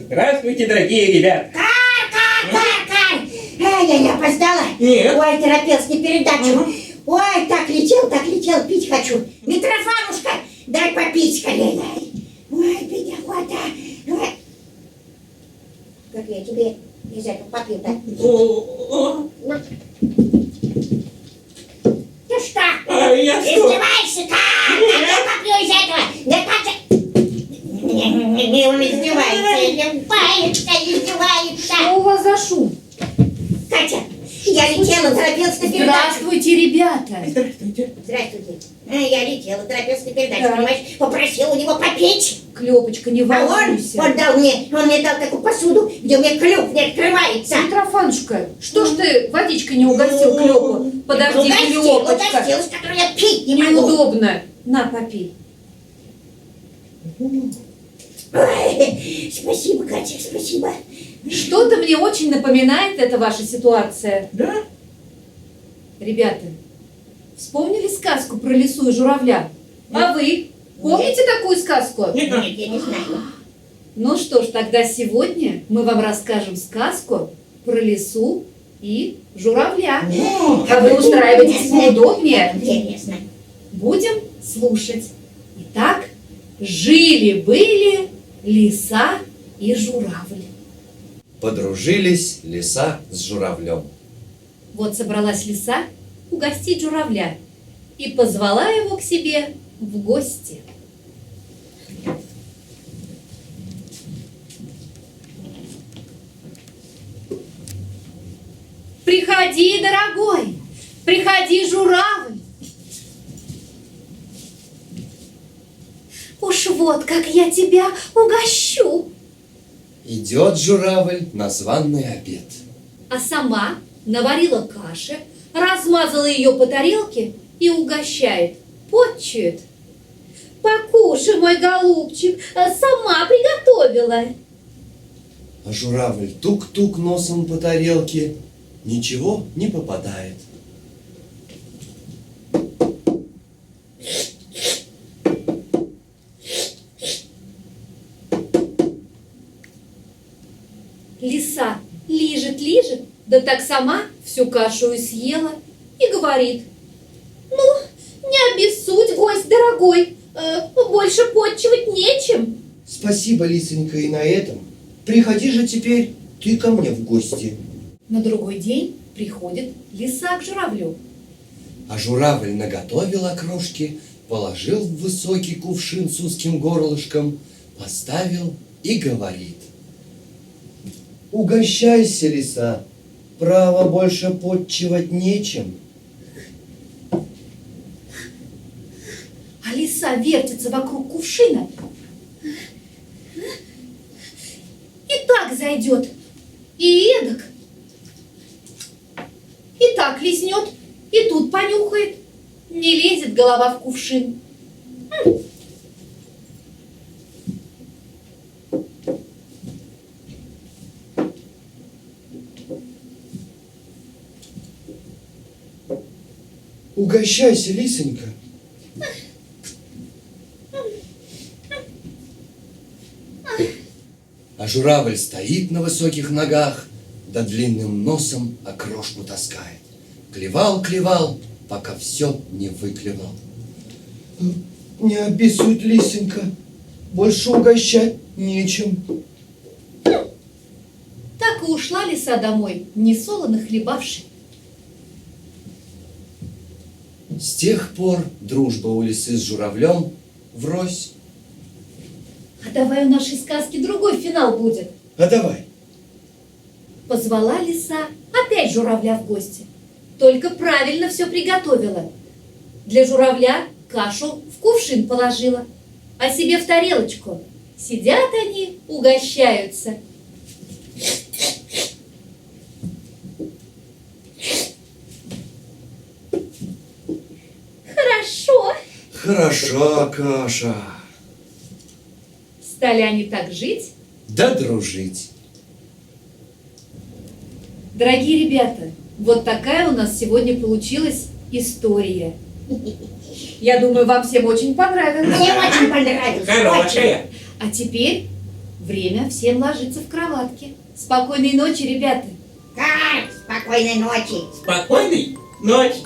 Здравствуйте, дорогие ребята. Кар! Я не опоздала? Нет. Ой, торопился на передачу. Ой, так летел, пить хочу. Митрофанушка, дай попить скорее. Ой, пить охота. Ой. Как я тебе из этого попью, да? Ты что? Я что? Издеваешься, как? Я попью из этого. Да как же... Не, он издевается. Что у вас за шум? Катя, я летела, торопилась на передачу. Здравствуйте, ребята! Здравствуйте. Здравствуйте. Я летела, торопилась на передачу, Да. понимаешь? Попросила у него попить. Клёпочка, не А волнуйся. он мне дал такую посуду, где у меня клюв не открывается. Митрофанушка, что ж ты водичкой не угостил Клёпу? Подожди, Угостилась, Клёпочка. которую я пить не могу. Неудобно. На, попей. Ой, спасибо, Катя, спасибо. Что-то мне очень напоминает эта ваша ситуация. Да? Ребята, вспомнили сказку про лису и журавля? А вы? Помните такую сказку? Нет, я не знаю. Ну что ж, тогда сегодня мы вам расскажем сказку про лису и журавля. А вы устраивайтесь поудобнее. Интересно. Будем слушать. Итак, жили-были лиса и журавль. Подружились лиса с журавлем. Вот собралась лиса угостить журавля и позвала его к себе в гости. Приходи, дорогой, приходи, журавль. Уж вот как я тебя угощу. Идет журавль на званый обед. А сама наварила каши, размазала ее по тарелке и угощает, потчует. Покушай, мой голубчик, сама приготовила. А журавль тук-тук носом по тарелке, ничего не попадает. Лиса лижет, да так сама всю кашу и съела и говорит: ну, не обессудь, гость дорогой, больше потчевать нечем. Спасибо, лисонька, и на этом. Приходи же теперь ты ко мне в гости. На другой день приходит лиса к журавлю. А журавль наготовил окрошки, положил в высокий кувшин с узким горлышком, поставил и говорит: угощайся, лиса, право больше потчевать нечем. А лиса вертится вокруг кувшина. И так зайдет, и эдак. И так лизнет, и тут понюхает. Не лезет голова в кувшин. Угощайся, лисонька. А журавль стоит на высоких ногах, да длинным носом окрошку таскает. Клевал, пока все не выклевал. Не обессудь, лисонька, больше угощать нечем. Так и ушла лиса домой, несолоно хлебавши. С тех пор дружба у лисы с журавлем врозь. А давай у нашей сказки другой финал будет. А давай. Позвала лиса опять журавля в гости. Только правильно все приготовила. Для журавля кашу в кувшин положила, а себе в тарелочку. Сидят они, угощаются. Хорошо. Хороша каша. Стали они так жить. Да дружить. Дорогие ребята, вот такая у нас сегодня получилась история. Я думаю, вам всем очень понравилось. Мне очень понравилось. Хорошая. А теперь Время всем ложиться в кроватки. Спокойной ночи, ребята. Как? Спокойной ночи. Спокойной ночи.